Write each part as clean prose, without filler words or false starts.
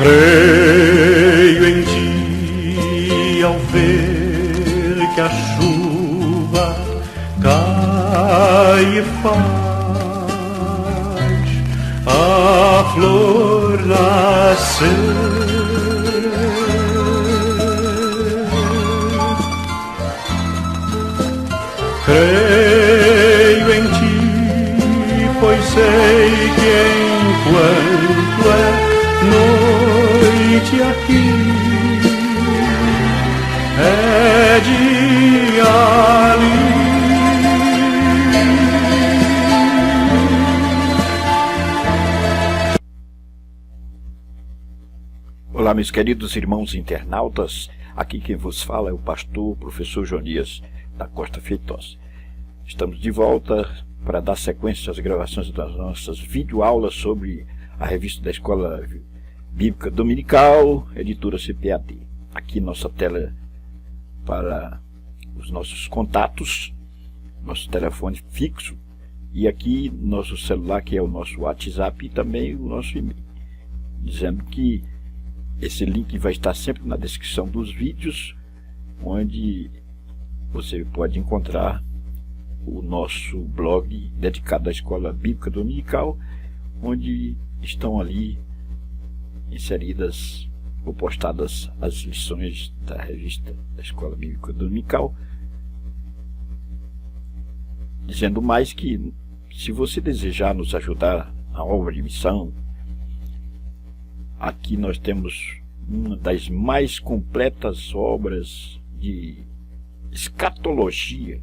Creio em ti ao ver que a chuva cai e faz a flor nascer. Creio em ti, pois sei que enquanto é noite aqui, é dia ali. Olá, meus queridos irmãos internautas, aqui quem vos fala é o pastor, professor Jonias da Costa Feitosa. Estamos de volta para dar sequência às gravações das nossas videoaulas sobre a revista da Escola Bíblica Dominical, editora CPAD. Aqui nossa tela para os nossos contatos, nosso telefone fixo, e aqui nosso celular, que é o nosso WhatsApp, e também o nosso e-mail, dizendo que esse link vai estar sempre na descrição dos vídeos, onde você pode encontrar o nosso blog dedicado à Escola Bíblica Dominical, onde estão ali inseridas ou postadas as lições da revista da Escola Bíblica Dominical. Dizendo mais que, se você desejar nos ajudar na obra de missão, aqui nós temos uma das mais completas obras de escatologia,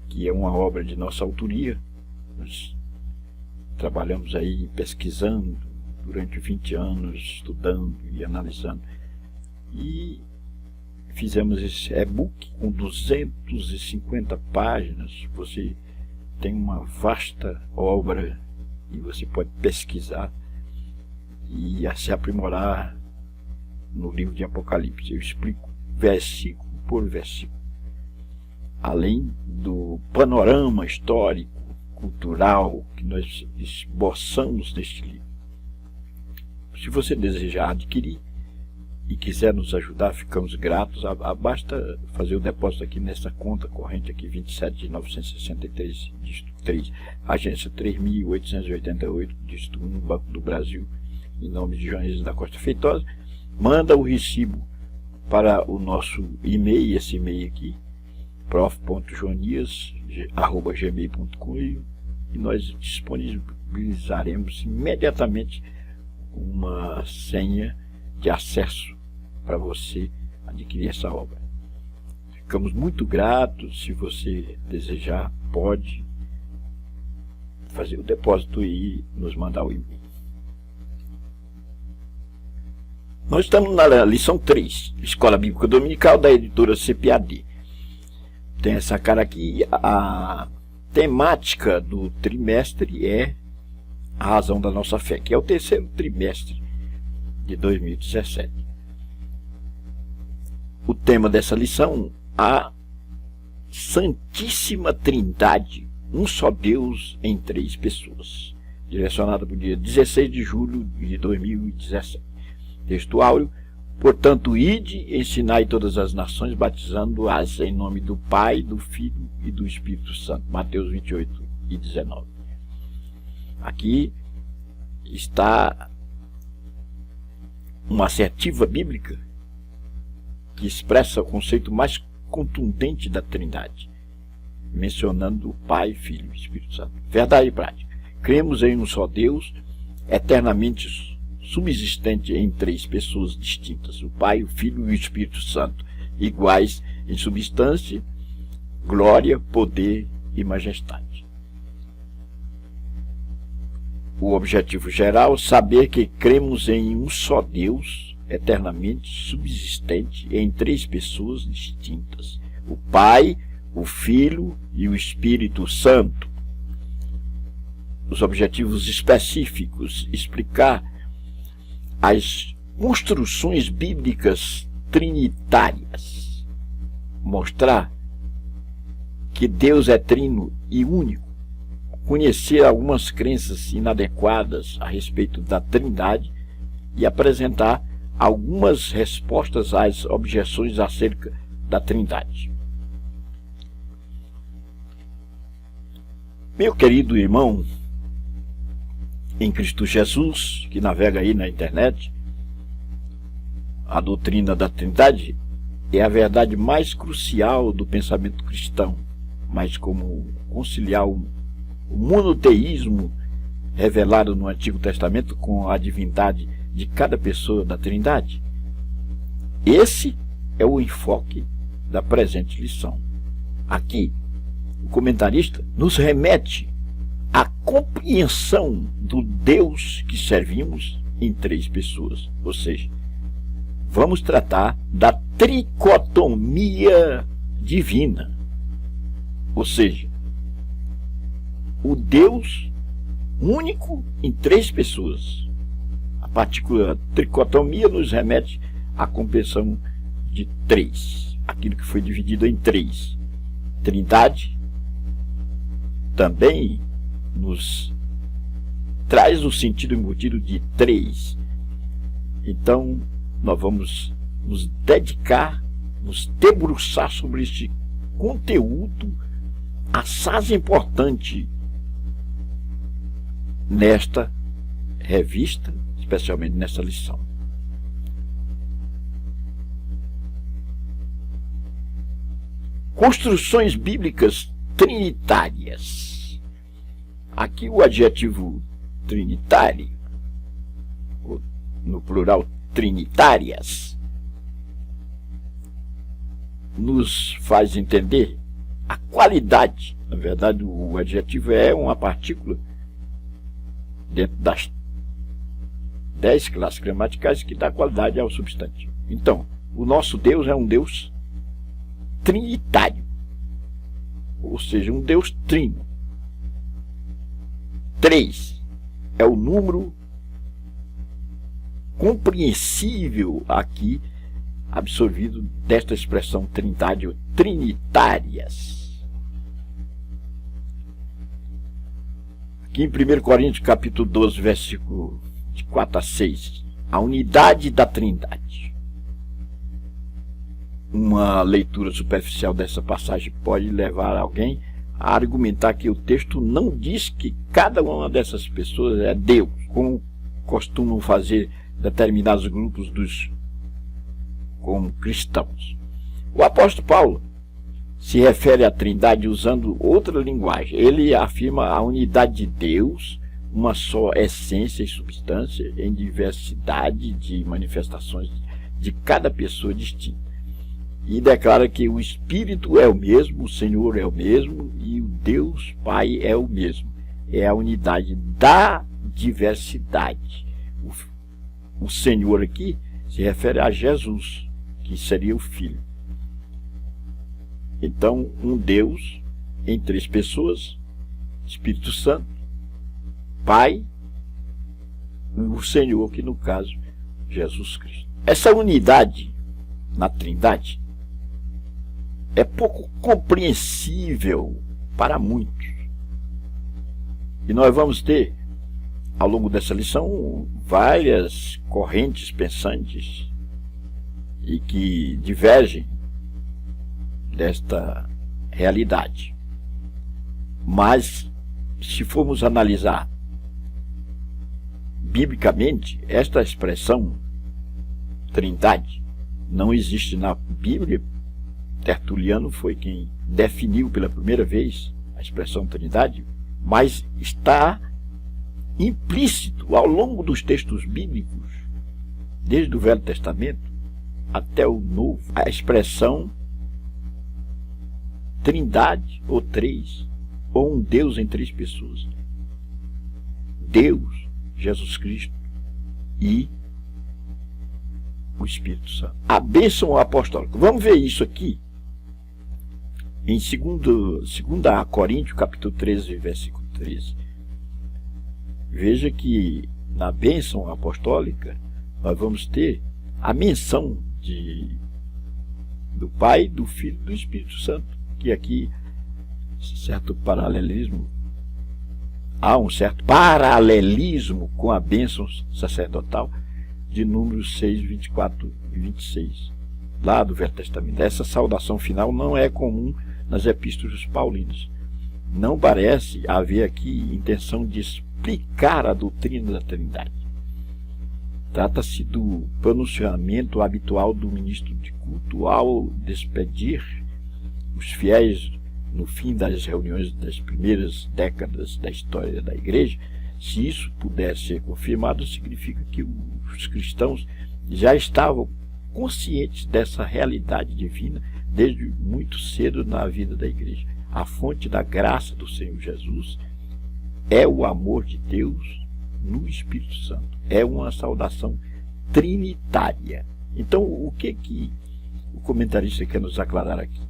que é uma obra de nossa autoria. Nós trabalhamos aí pesquisando durante 20 anos, estudando e analisando, e fizemos esse e-book com 250 páginas. Você tem uma vasta obra e você pode pesquisar e se aprimorar no livro de Apocalipse. Eu explico versículo por versículo, além do panorama histórico, cultural que nós esboçamos neste livro. Se você desejar adquirir e quiser nos ajudar, ficamos gratos. Basta fazer o depósito aqui nessa conta corrente aqui, 27.963, dígito 3, agência 3.888, dígito 1, Banco do Brasil, em nome de Jonias da Costa Feitosa. Manda o recibo para o nosso e-mail, esse e-mail aqui, prof.jonias@gmail.com, e nós disponibilizaremos imediatamente uma senha de acesso para você adquirir essa obra. Ficamos muito gratos. Se você desejar, pode fazer o depósito e nos mandar o e-mail. Nós estamos na lição 3, Escola Bíblica Dominical, da editora CPAD. Tem essa cara aqui. A temática do trimestre é a razão da nossa fé, que é o terceiro trimestre de 2017. O tema dessa lição: a Santíssima Trindade, um só Deus em três pessoas, direcionada para o dia 16 de julho de 2017. Texto áureo: portanto, ide, ensinai todas as nações, batizando-as em nome do Pai, do Filho e do Espírito Santo. Mateus 28 e 19. Aqui está uma assertiva bíblica que expressa o conceito mais contundente da Trindade, mencionando o Pai, Filho e Espírito Santo. Verdade e prática: cremos em um só Deus, eternamente subsistente em três pessoas distintas, o Pai, o Filho e o Espírito Santo, iguais em substância, glória, poder e majestade. O objetivo geral: saber que cremos em um só Deus, eternamente subsistente em três pessoas distintas, o Pai, o Filho e o Espírito Santo. Os objetivos específicos: explicar as construções bíblicas trinitárias, mostrar que Deus é trino e único, conhecer algumas crenças inadequadas a respeito da Trindade e apresentar algumas respostas às objeções acerca da Trindade. Meu querido irmão em Cristo Jesus, que navega aí na internet, a doutrina da Trindade é a verdade mais crucial do pensamento cristão, mas como conciliar o monoteísmo revelado no Antigo Testamento com a divindade de cada pessoa da Trindade. Esse é o enfoque da presente lição. Aqui, o comentarista nos remete à compreensão do Deus que servimos em 3 pessoas, ou seja, vamos tratar da tricotomia divina, ou seja, o Deus único em 3 pessoas. A partícula tricotomia nos remete à compreensão de 3, aquilo que foi dividido em 3. Trindade também nos traz o sentido embutido de 3. Então, nós vamos nos dedicar, nos debruçar sobre este conteúdo assaz importante nesta revista, especialmente nesta lição. Construções bíblicas trinitárias. Aqui o adjetivo trinitário, no plural trinitárias, nos faz entender a qualidade. Na verdade, o adjetivo é uma partícula dentro das 10 classes gramaticais que dá qualidade ao substantivo. Então, o nosso Deus é um Deus trinitário, ou seja, um Deus trino. 3 é o número compreensível aqui absorvido desta expressão trindade ou trinitárias. Aqui em 1 Coríntios capítulo 12, versículo de 4 a 6, a unidade da Trindade. Uma leitura superficial dessa passagem pode levar alguém a argumentar que o texto não diz que cada uma dessas pessoas é Deus, como costumam fazer determinados grupos como cristãos. O apóstolo Paulo se refere à Trindade usando outra linguagem. Ele afirma a unidade de Deus, uma só essência e substância, em diversidade de manifestações de cada pessoa distinta. E declara que o Espírito é o mesmo, o Senhor é o mesmo e o Deus Pai é o mesmo. É a unidade da diversidade. O Senhor aqui se refere a Jesus, que seria o Filho. Então, um Deus em 3 pessoas, Espírito Santo, Pai e o Senhor, que no caso, Jesus Cristo. Essa unidade na Trindade é pouco compreensível para muitos. E nós vamos ter, ao longo dessa lição, várias correntes pensantes e que divergem desta realidade. Mas, se formos analisar biblicamente, esta expressão Trindade não existe na Bíblia. Tertuliano foi quem definiu pela primeira vez a expressão Trindade, mas está implícito ao longo dos textos bíblicos, desde o Velho Testamento até o Novo, a expressão Trindade ou 3, ou um Deus em 3 pessoas. Deus, Jesus Cristo e o Espírito Santo. A bênção apostólica. Vamos ver isso aqui em 2 Coríntios, capítulo 13, versículo 13. Veja que na bênção apostólica nós vamos ter a menção do Pai, do Filho e do Espírito Santo, que aqui, certo paralelismo há um certo paralelismo com a bênção sacerdotal de Números 6, 24 e 26, lá do Velho Testamento. Essa saudação final não é comum nas epístolas paulinas. Não parece haver aqui intenção de explicar a doutrina da Trindade. Trata-se do pronunciamento habitual do ministro de culto ao despedir os fiéis no fim das reuniões das primeiras décadas da história da Igreja. Se isso puder ser confirmado, significa que os cristãos já estavam conscientes dessa realidade divina desde muito cedo na vida da Igreja. A fonte da graça do Senhor Jesus é o amor de Deus no Espírito Santo. É uma saudação trinitária. Então, o que o comentarista quer nos aclarar aqui?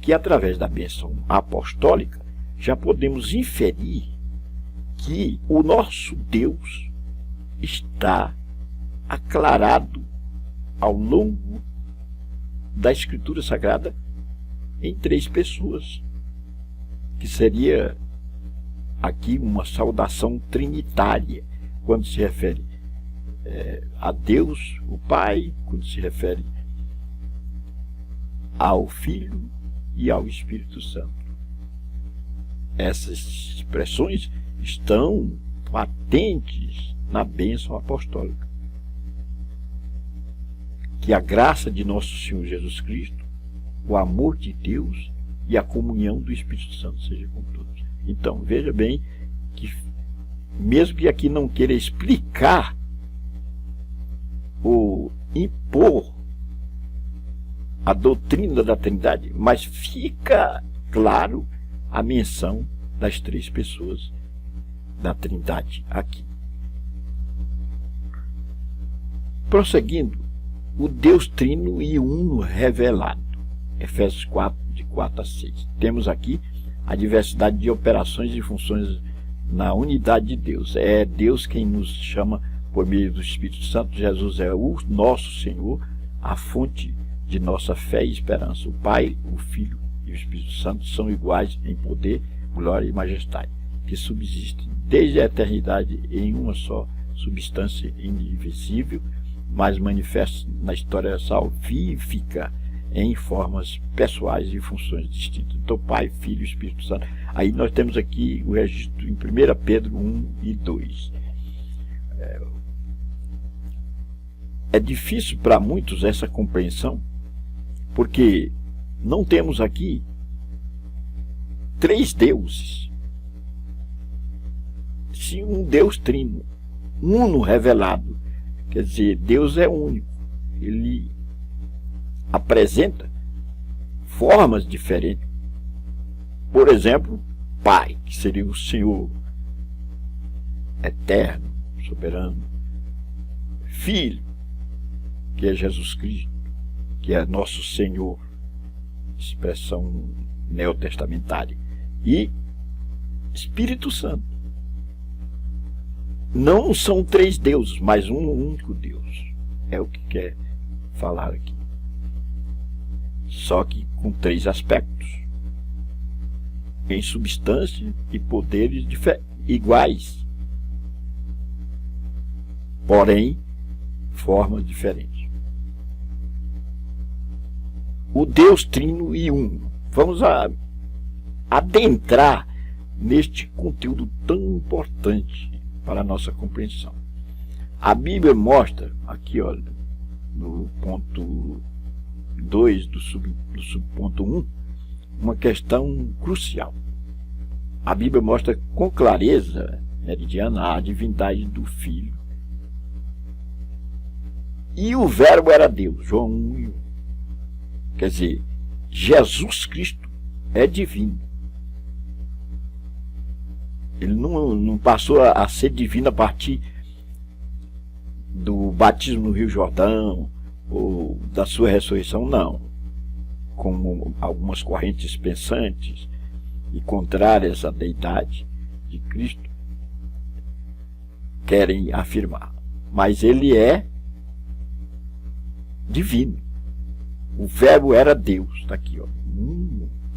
Que através da bênção apostólica já podemos inferir que o nosso Deus está aclarado ao longo da Escritura Sagrada em 3 pessoas, que seria aqui uma saudação trinitária, quando se refere a Deus, o Pai, quando se refere ao Filho e ao Espírito Santo. Essas expressões estão patentes na bênção apostólica. Que a graça de nosso Senhor Jesus Cristo, o amor de Deus e a comunhão do Espírito Santo seja com todos. Então, veja bem que, mesmo que aqui não queira explicar ou impor a doutrina da Trindade, mas fica claro a menção das 3 pessoas da Trindade aqui. Prosseguindo, o Deus Trino e Uno revelado. Efésios 4, de 4 a 6. Temos aqui a diversidade de operações e funções na unidade de Deus. É Deus quem nos chama por meio do Espírito Santo. Jesus é o nosso Senhor, a fonte de nossa fé e esperança. O Pai, o Filho e o Espírito Santo são iguais em poder, glória e majestade, que subsistem desde a eternidade em uma só substância indivisível, mas manifesta na história salvífica em formas pessoais e funções distintas. Então, Pai, Filho e Espírito Santo. Aí nós temos aqui o registro em 1 Pedro 1 e 2. É difícil para muitos essa compreensão, porque não temos aqui 3 deuses, sim um Deus trino, uno revelado. Quer dizer, Deus é único. Ele apresenta formas diferentes. Por exemplo, Pai, que seria o Senhor eterno, soberano. Filho, que é Jesus Cristo, que é nosso Senhor, expressão neotestamentária. E Espírito Santo. Não são 3 deuses, mas um único Deus. É o que quer falar aqui. Só que com 3 aspectos. Em substância e poderes iguais. Porém, formas diferentes. O Deus Trino e Uno. Vamos adentrar neste conteúdo tão importante para a nossa compreensão. A Bíblia mostra, aqui olha, no ponto 2 do subponto 1, uma questão crucial. A Bíblia mostra com clareza meridiana a divindade do Filho. E o Verbo era Deus, João 1 e 1. Quer dizer, Jesus Cristo é divino. Ele não passou a ser divino a partir do batismo no Rio Jordão ou da sua ressurreição, não. Como algumas correntes pensantes e contrárias à deidade de Cristo querem afirmar. Mas ele é divino. O Verbo era Deus. Está aqui, ó.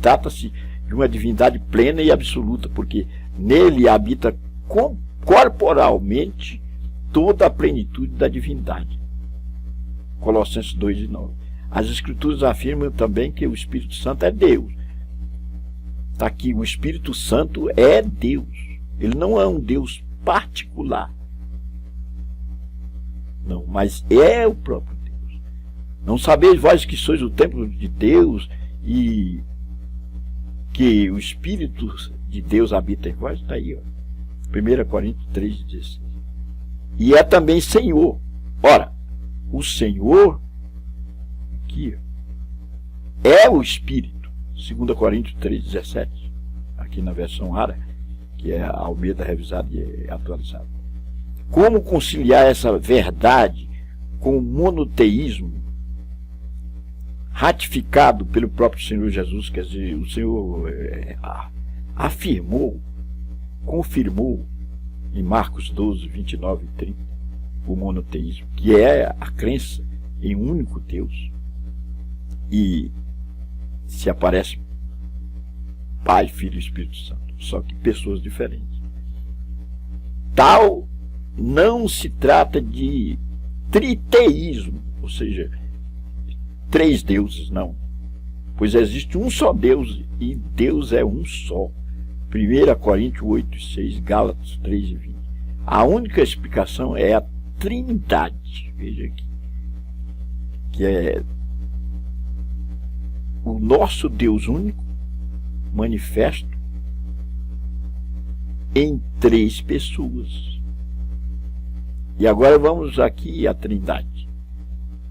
Trata-se de uma divindade plena e absoluta, porque nele habita corporalmente toda a plenitude da divindade. Colossenses 2:9. As Escrituras afirmam também que o Espírito Santo é Deus. Está aqui, o Espírito Santo é Deus. Ele não é um Deus particular. Não, mas é o próprio Deus. Não sabeis vós que sois o templo de Deus e que o Espírito de Deus habita em vós? Está aí, ó. 1 Coríntios 3:16. E é também Senhor. Ora, o Senhor aqui é o Espírito. 2 Coríntios 3:17. Aqui na versão rara, que é a Almeida revisada e atualizada. Como conciliar essa verdade com o monoteísmo ratificado pelo próprio Senhor Jesus? Quer dizer, o Senhor afirmou, confirmou em Marcos 12, 29 e 30 o monoteísmo, que é a crença em um único Deus. E se aparece Pai, Filho e Espírito Santo, só que pessoas diferentes. Tal não se trata de triteísmo, ou seja, três deuses, não. Pois existe um só Deus e Deus é um só. 1 Coríntios 8:6, Gálatas 3:20. A única explicação é a Trindade. Veja aqui. Que é o nosso Deus único, manifesto em três pessoas. E agora vamos aqui à Trindade.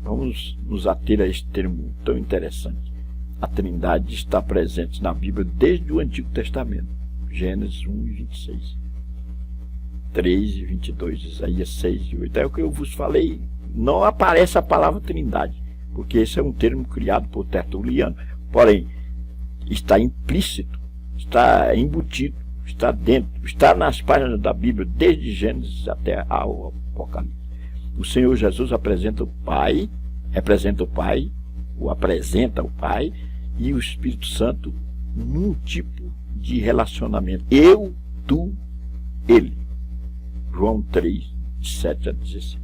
Vamos nos ater a este termo tão interessante. A Trindade está presente na Bíblia desde o Antigo Testamento. Gênesis 1:26. 3:22, Isaías 6:8. É o que eu vos falei. Não aparece a palavra Trindade, porque esse é um termo criado por Tertuliano. Porém, está implícito, está embutido, está dentro, está nas páginas da Bíblia, desde Gênesis até ao Apocalipse. O Senhor Jesus apresenta o Pai, representa o Pai, o apresenta o Pai e o Espírito Santo num tipo de relacionamento. Eu, tu, ele. João 3, 7 a 16.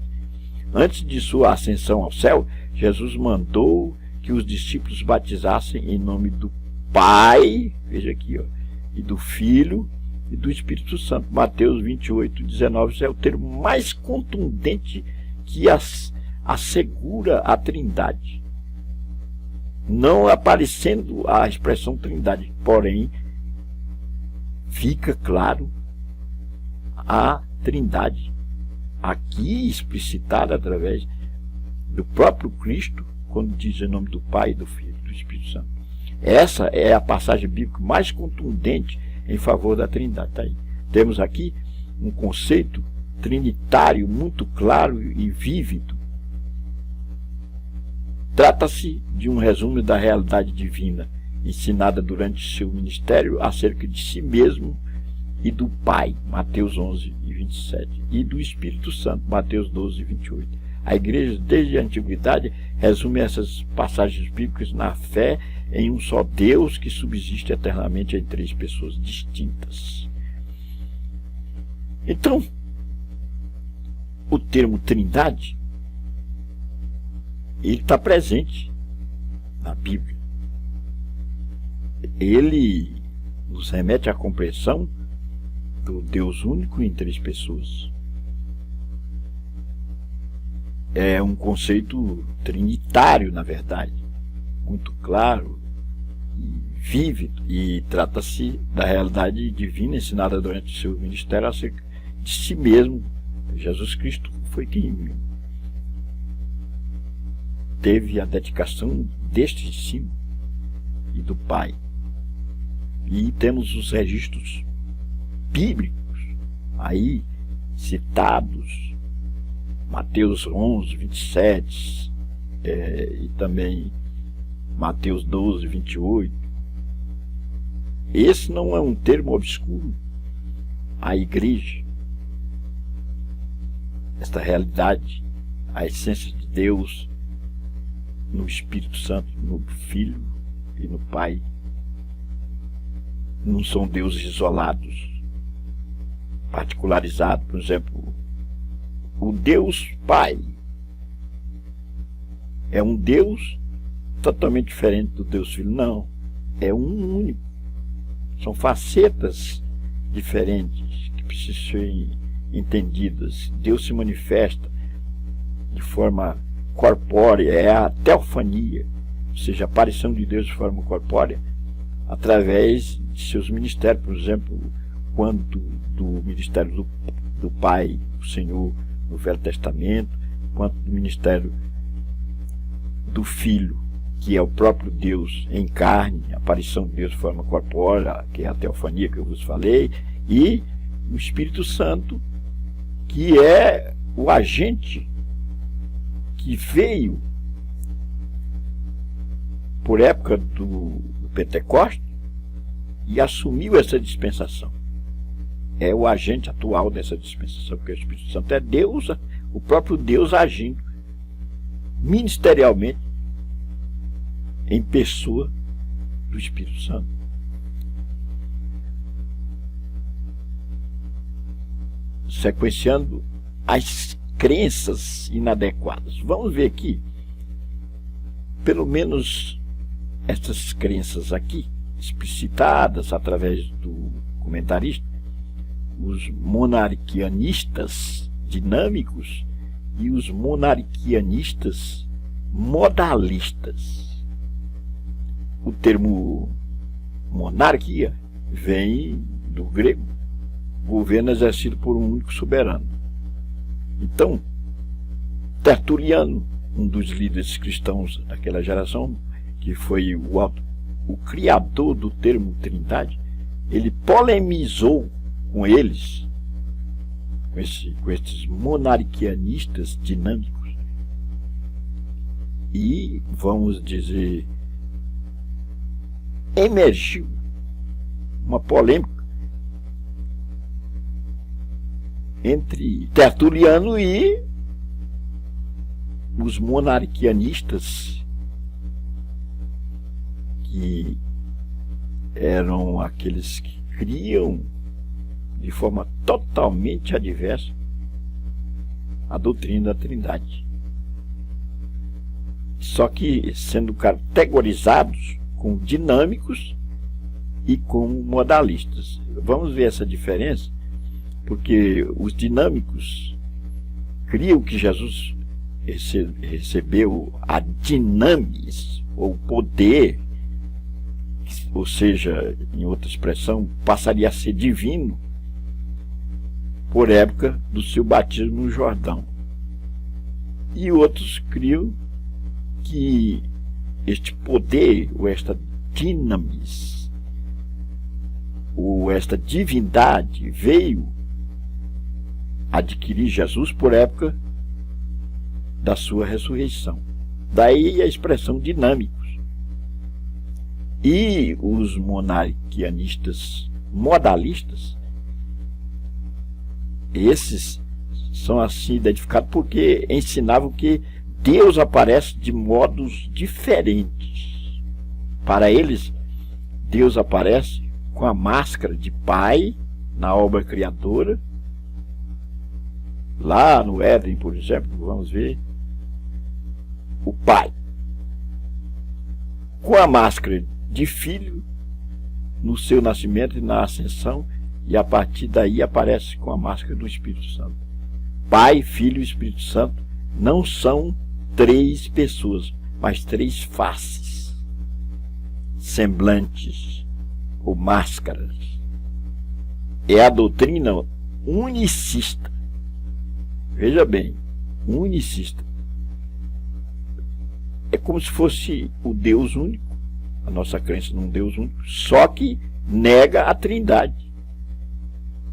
Antes de sua ascensão ao céu, Jesus mandou que os discípulos batizassem em nome do Pai, veja aqui, ó, e do Filho e do Espírito Santo. Mateus 28:19 é o termo mais contundente que assegura a Trindade. Não aparecendo a expressão Trindade, porém, fica claro a Trindade aqui explicitada através do próprio Cristo, quando diz em nome do Pai, do Filho e do Espírito Santo. Essa é a passagem bíblica mais contundente em favor da Trindade. Tá aí. Temos aqui um conceito trinitário muito claro e vívido. Trata-se de um resumo da realidade divina ensinada durante seu ministério acerca de si mesmo e do Pai, Mateus 11:27, e do Espírito Santo, Mateus 12:28. A Igreja, desde a Antiguidade, resume essas passagens bíblicas na fé em um só Deus que subsiste eternamente em três pessoas distintas. Então, o termo Trindade, ele está presente na Bíblia. Ele nos remete à compreensão do Deus único em três pessoas. É um conceito trinitário, na verdade, muito claro e vívido, e trata-se da realidade divina ensinada durante o seu ministério acerca de si mesmo. Jesus Cristo foi quem teve a dedicação deste ensino e do Pai. E temos os registros bíblicos aí citados, Mateus 11:27 e também Mateus 12:28. Esse não é um termo obscuro à Igreja. Esta realidade, a essência de Deus no Espírito Santo, no Filho e no Pai, não são deuses isolados. particularizado. Por exemplo, o Deus Pai é um Deus totalmente diferente do Deus Filho. Não, é um único. São facetas diferentes que precisam ser entendidas. Deus se manifesta de forma corpórea, é a teofania, ou seja, a aparição de Deus de forma corpórea, através de seus ministérios. Por exemplo, quanto do ministério do Pai, o Senhor, no Velho Testamento, quanto do ministério do Filho, que é o próprio Deus em carne, a aparição de Deus de forma corpórea, que é a teofania que eu vos falei, e o Espírito Santo, que é o agente que veio por época do Pentecostes e assumiu essa dispensação. É o agente atual dessa dispensação, porque o Espírito Santo é Deus, o próprio Deus agindo ministerialmente em pessoa do Espírito Santo. Sequenciando as crenças inadequadas. Vamos ver aqui, pelo menos essas crenças aqui, explicitadas através do comentarista, os monarquianistas dinâmicos e os monarquianistas modalistas. O termo monarquia vem do grego, governo exercido por um único soberano. Então, Tertuliano, um dos líderes cristãos daquela geração, que foi o criador do termo trindade, ele polemizou com eles, com esses monarquianistas dinâmicos, e, vamos dizer, emergiu uma polêmica entre Tertuliano e os monarquianistas, que eram aqueles que criam de forma totalmente adversa a doutrina da Trindade, só que sendo categorizados como dinâmicos e como modalistas. Vamos ver essa diferença, porque os dinâmicos criam que Jesus recebeu a dinamis, ou poder, ou seja, em outra expressão, passaria a ser divino por época do seu batismo no Jordão. E outros criam que este poder, ou esta dinamis, ou esta divindade, veio adquirir Jesus por época da sua ressurreição. Daí a expressão dinâmicos. E os monarquianistas modalistas, esses são assim identificados porque ensinavam que Deus aparece de modos diferentes. Para eles, Deus aparece com a máscara de Pai na obra criadora. Lá no Éden, por exemplo, vamos ver o Pai com a máscara de Filho no seu nascimento e na ascensão, e a partir daí aparece com a máscara do Espírito Santo. Pai, Filho e Espírito Santo não são três pessoas, mas três faces, semblantes ou máscaras. É a doutrina unicista. Veja bem, unicista. É como se fosse o Deus único, a nossa crença num Deus único, só que nega a Trindade.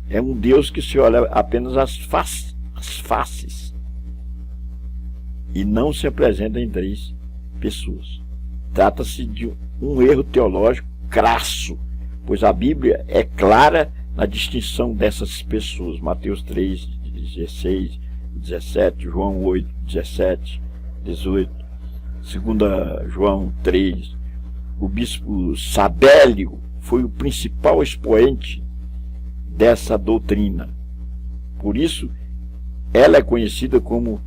É um Deus que se olha apenas as faces e não se apresenta em três pessoas. Trata-se de um erro teológico crasso, pois a Bíblia é clara na distinção dessas pessoas. Mateus 3, 16, 17, João 8, 17, 18, 2 João 3. O bispo Sabélio foi o principal expoente dessa doutrina, Por isso, ela é conhecida como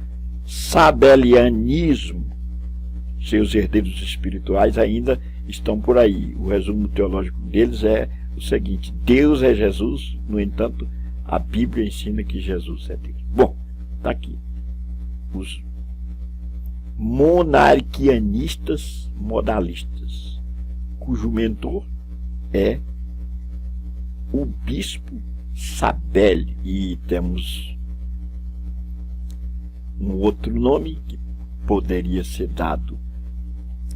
sabelianismo. Seus herdeiros espirituais ainda estão por aí. O resumo teológico deles é o seguinte: Deus é Jesus, no entanto, a Bíblia ensina que Jesus é Deus. Bom, está aqui. Os monarquianistas modalistas, cujo mentor é o bispo Sabélio. E temos um outro nome que poderia ser dado,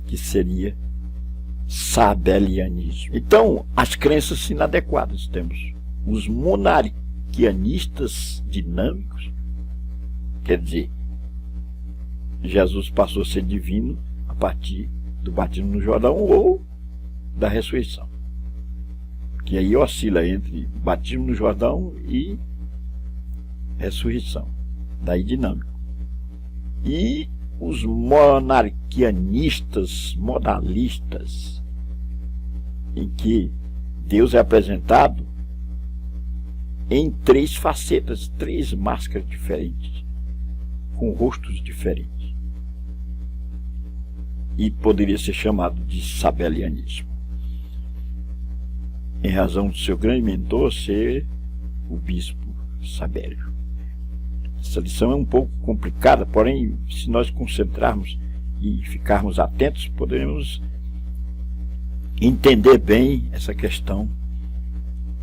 que seria sabelianismo. Então, as crenças inadequadas. Temos os monarquianistas dinâmicos, quer dizer, Jesus passou a ser divino a partir do batismo no Jordão ou da ressurreição, que aí oscila entre batismo no Jordão e ressurreição, daí dinâmico. E os monarquianistas modalistas, em que Deus é apresentado em 3 facetas, 3 máscaras diferentes, com rostos diferentes. E poderia ser chamado de sabelianismo, em razão do seu grande mentor ser o bispo Sabélio. Essa lição é um pouco complicada, porém, se nós concentrarmos e ficarmos atentos, poderemos entender bem essa questão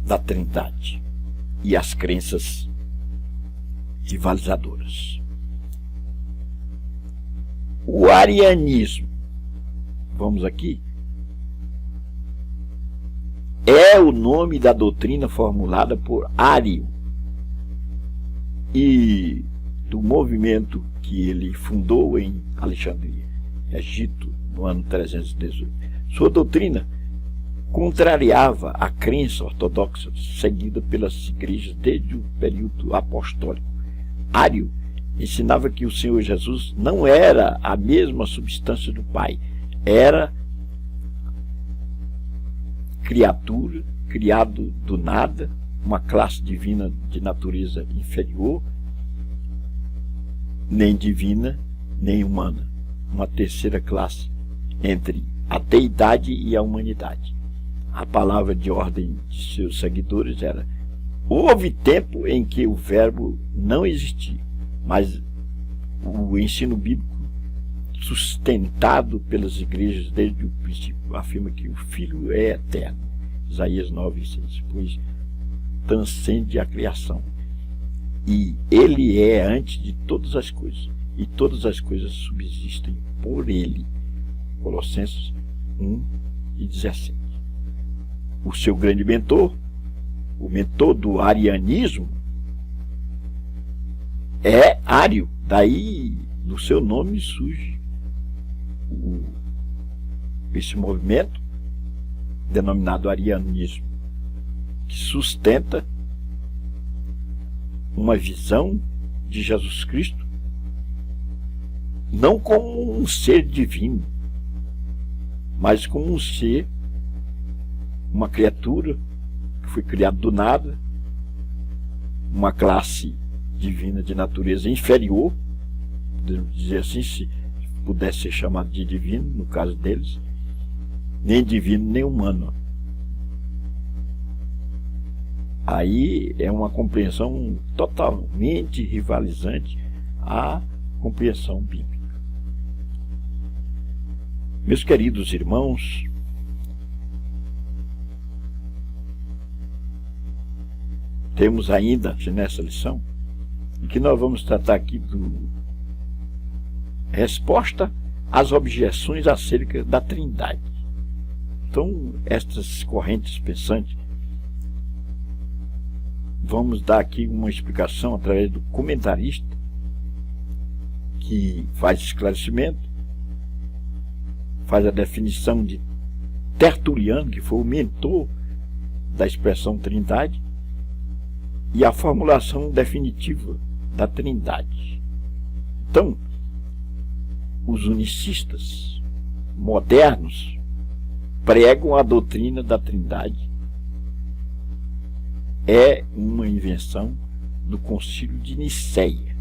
da Trindade e as crenças rivalizadoras. O arianismo, vamos aqui, é o nome da doutrina formulada por Ario e do movimento que ele fundou em Alexandria, Egito, no ano 318. Sua doutrina contrariava a crença ortodoxa seguida pelas igrejas desde o período apostólico. Ario ensinava que o Senhor Jesus não era a mesma substância do Pai, era criatura, criado do nada, uma classe divina de natureza inferior, nem divina, nem humana, uma terceira classe entre a deidade e a humanidade. A palavra de ordem de seus seguidores era: houve tempo em que o verbo não existia, mas o ensino bíblico, sustentado pelas igrejas desde o princípio, afirma que o Filho é eterno. Isaías 9:6, pois transcende a criação. E ele é antes de todas as coisas, e todas as coisas subsistem por ele. Colossenses 1:17. O seu grande mentor, o mentor do arianismo, é Ario. Daí, no seu nome surge esse movimento denominado arianismo, que sustenta uma visão de Jesus Cristo não como um ser divino, mas como um ser, uma criatura que foi criada do nada, uma classe divina de natureza inferior, podemos dizer assim, se pudesse ser chamado de divino, no caso deles, nem divino nem humano. Aí é uma compreensão totalmente rivalizante à compreensão bíblica. Meus queridos irmãos, temos ainda nessa lição em que nós vamos tratar aqui do resposta às objeções acerca da Trindade. Então, estas correntes pensantes, vamos dar aqui uma explicação através do comentarista que faz esclarecimento, faz a definição de Tertuliano, que foi o mentor da expressão Trindade, e a formulação definitiva da Trindade. Então, os unicistas modernos pregam a doutrina da Trindade. É uma invenção do Concílio de Nicéia.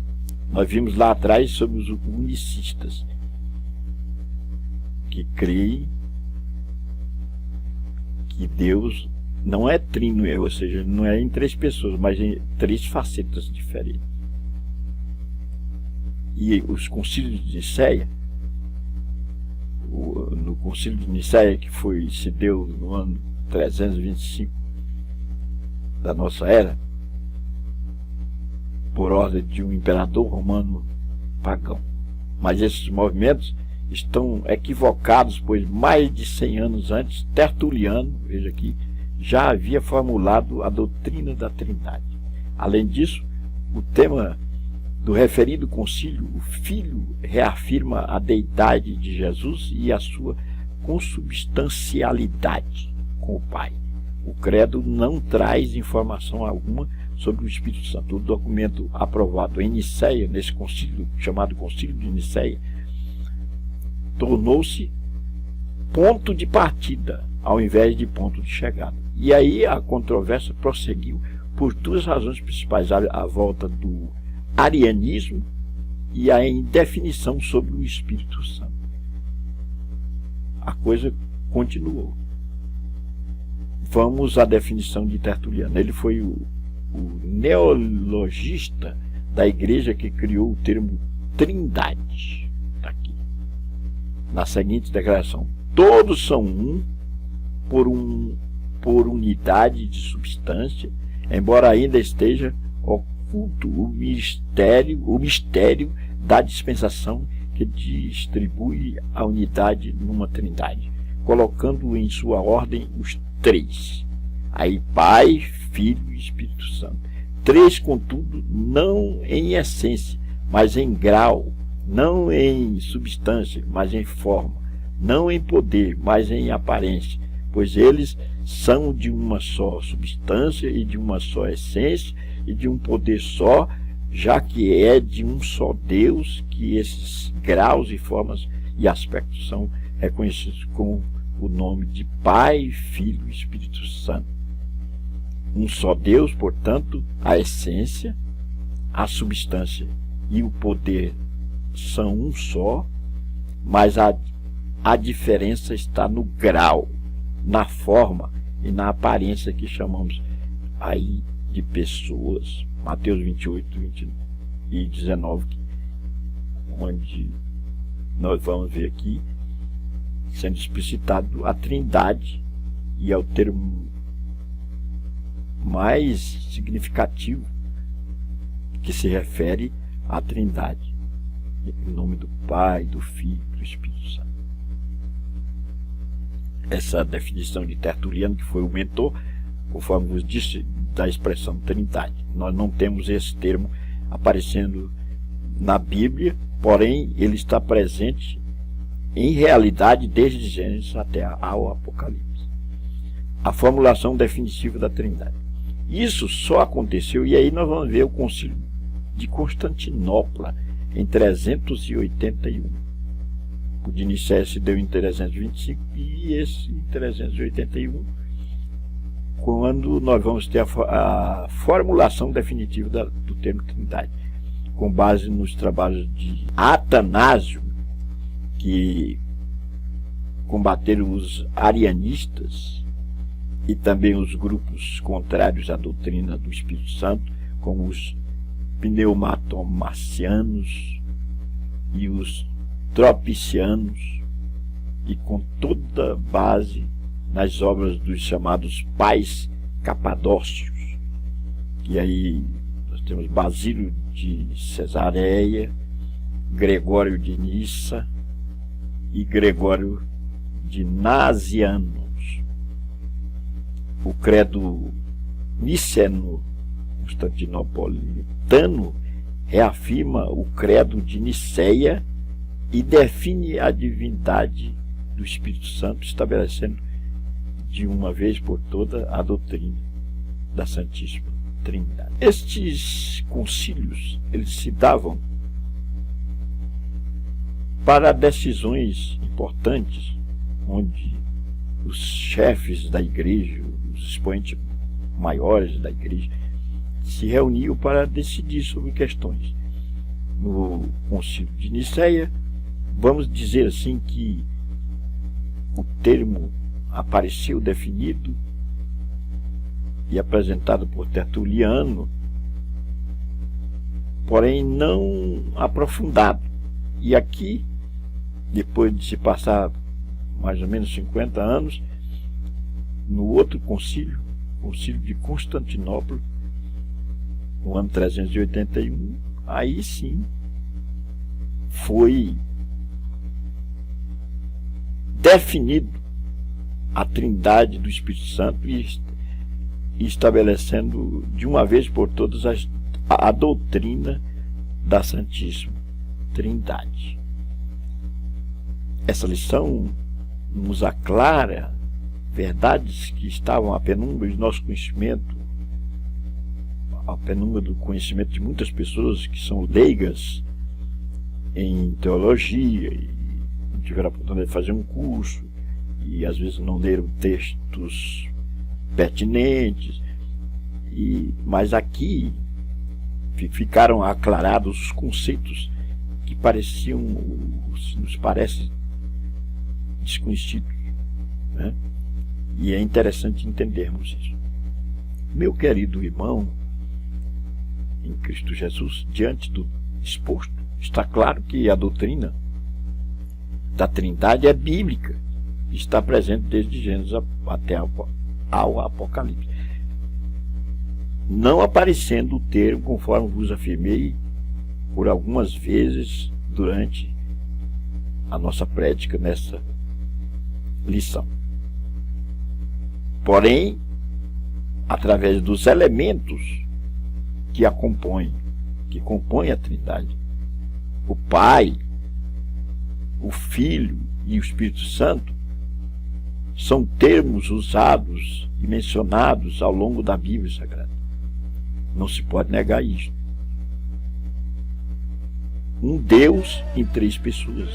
Nós vimos lá atrás sobre os unicistas, que creem que Deus não é trino, ou seja, não é em três pessoas, mas em três facetas diferentes. E os concílios de Nicéia, no concílio de Nicéia, que se deu no ano 325 da nossa era, por ordem de um imperador romano pagão. Mas esses movimentos estão equivocados, pois mais de 100 anos antes, Tertuliano, veja aqui, já havia formulado a doutrina da Trindade. Além disso, o tema do referido concílio, o Filho reafirma a deidade de Jesus e a sua consubstancialidade com o Pai. O credo não traz informação alguma sobre o Espírito Santo. O documento aprovado em Nicéia, nesse concílio, chamado Concílio de Nicéia, tornou-se ponto de partida, ao invés de ponto de chegada. E aí a controvérsia prosseguiu por duas razões principais: a volta do arianismo e a indefinição sobre o Espírito Santo. A coisa continuou. Vamos à definição de Tertuliano. Ele foi o neologista da igreja que criou o termo Trindade. Está aqui, na seguinte declaração: todos são um por unidade de substância, embora ainda esteja oculto o mistério da dispensação que distribui a unidade numa trindade, colocando em sua ordem os três. Aí Pai, Filho e Espírito Santo. Três, contudo, não em essência, mas em grau, não em substância, mas em forma, não em poder, mas em aparência, pois eles são de uma só substância e de uma só essência e de um poder só, já que é de um só Deus que esses graus e formas e aspectos são reconhecidos com o nome de Pai, Filho e Espírito Santo. Um só Deus, portanto, a essência, a substância e o poder são um só, mas a diferença está no grau, na forma e na aparência que chamamos aí de pessoas. Mateus 28, 20 e 19, onde nós vamos ver aqui sendo explicitado a Trindade, e é o termo mais significativo que se refere à Trindade, em nome do Pai, do Filho e do Espírito Santo. Essa definição de Tertuliano, que foi o mentor, conforme vos disse, da expressão Trindade. Nós não temos esse termo aparecendo na Bíblia, porém ele está presente em realidade desde Gênesis até ao Apocalipse. A formulação definitiva da Trindade. Isso só aconteceu, e aí nós vamos ver o Concílio de Constantinopla em 381. O de Nicéia se deu em 325 e esse em 381, quando nós vamos ter a formulação definitiva do termo Trindade, com base nos trabalhos de Atanásio, que combateram os arianistas e também os grupos contrários à doutrina do Espírito Santo, como os pneumatomacianos e os tropicianos, e com toda base nas obras dos chamados pais capadócios, que aí nós temos Basílio de Cesareia, Gregório de Nissa e Gregório de Nazianzus. O credo niceno-constantinopolitano reafirma o credo de Nicéia e define a divindade do Espírito Santo, estabelecendo de uma vez por toda a doutrina da Santíssima Trindade. Estes concílios, eles se davam para decisões importantes, onde os chefes da igreja, os expoentes maiores da igreja, se reuniu para decidir sobre questões. No Concílio de Nicéia, vamos dizer assim que o termo apareceu definido e apresentado por Tertuliano, porém não aprofundado. E aqui, depois de se passar mais ou menos 50 anos, no outro concílio, o Concílio de Constantinopla, no ano 381, aí sim foi definido a trindade do Espírito Santo e estabelecendo de uma vez por todas a doutrina da Santíssima Trindade. Essa lição nos aclara verdades que estavam à penumbra de nosso conhecimento, à penumbra do conhecimento de muitas pessoas que são leigas em teologia e não tiveram a oportunidade de fazer um curso e às vezes não leram textos pertinentes, mas aqui ficaram aclarados os conceitos que nos parecem desconhecidos, né? E é interessante entendermos isso. Meu querido irmão em Cristo Jesus, diante do exposto, está claro que a doutrina da Trindade é bíblica, está presente desde Gênesis até ao Apocalipse, não aparecendo o termo, conforme vos afirmei por algumas vezes durante a nossa prédica nessa lição. Porém, através dos elementos que compõem a Trindade, o Pai, o Filho e o Espírito Santo, são termos usados e mencionados ao longo da Bíblia Sagrada. Não se pode negar isso. Um Deus em três pessoas,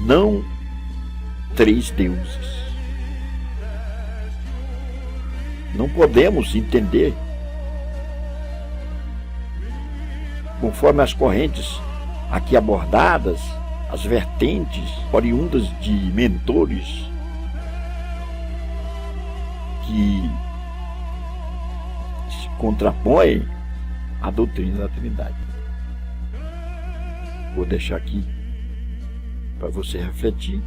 não três deuses. Não podemos entender, conforme as correntes aqui abordadas, as vertentes oriundas de mentores que se contrapõem à doutrina da Trindade. Vou deixar aqui para você refletir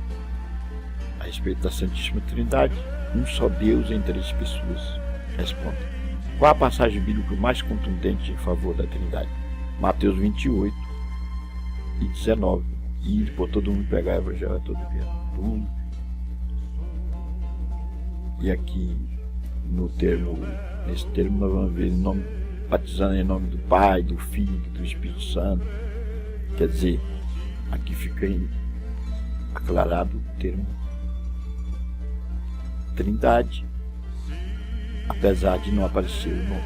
a respeito da Santíssima Trindade. Um só Deus em três pessoas. Responda. Qual a passagem bíblica mais contundente em favor da Trindade? Mateus 28 e 19. E por todo mundo pegar o Evangelho a todo mundo. E aqui nesse termo nós vamos ver batizando em nome do Pai, do Filho e do Espírito Santo. Quer dizer, aqui fica aclarado o termo Trindade, apesar de não aparecer o nome.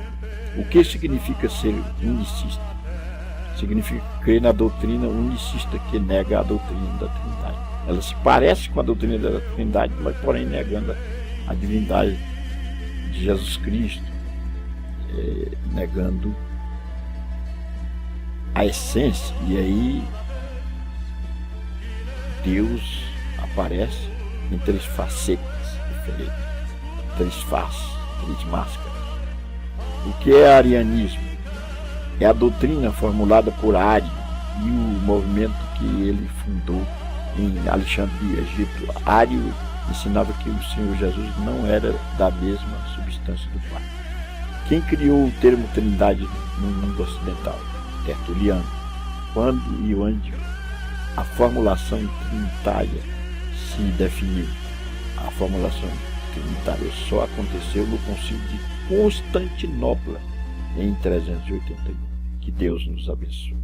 O que significa ser unicista? Significa crer na doutrina unicista, que nega a doutrina da Trindade. Ela se parece com a doutrina da Trindade, mas porém negando a divindade de Jesus Cristo, negando a essência. E aí Deus aparece em três facetas diferentes, três faces, três máscaras. O que é arianismo? É a doutrina formulada por Ário e o movimento que ele fundou em Alexandria, Egito. Ário ensinava que o Senhor Jesus não era da mesma substância do Pai. Quem criou o termo Trindade no mundo ocidental? Tertuliano. Quando e onde a formulação trinitária se definiu? A formulação trinitária só aconteceu no Concílio de Constantinopla em 381. Que Deus nos abençoe.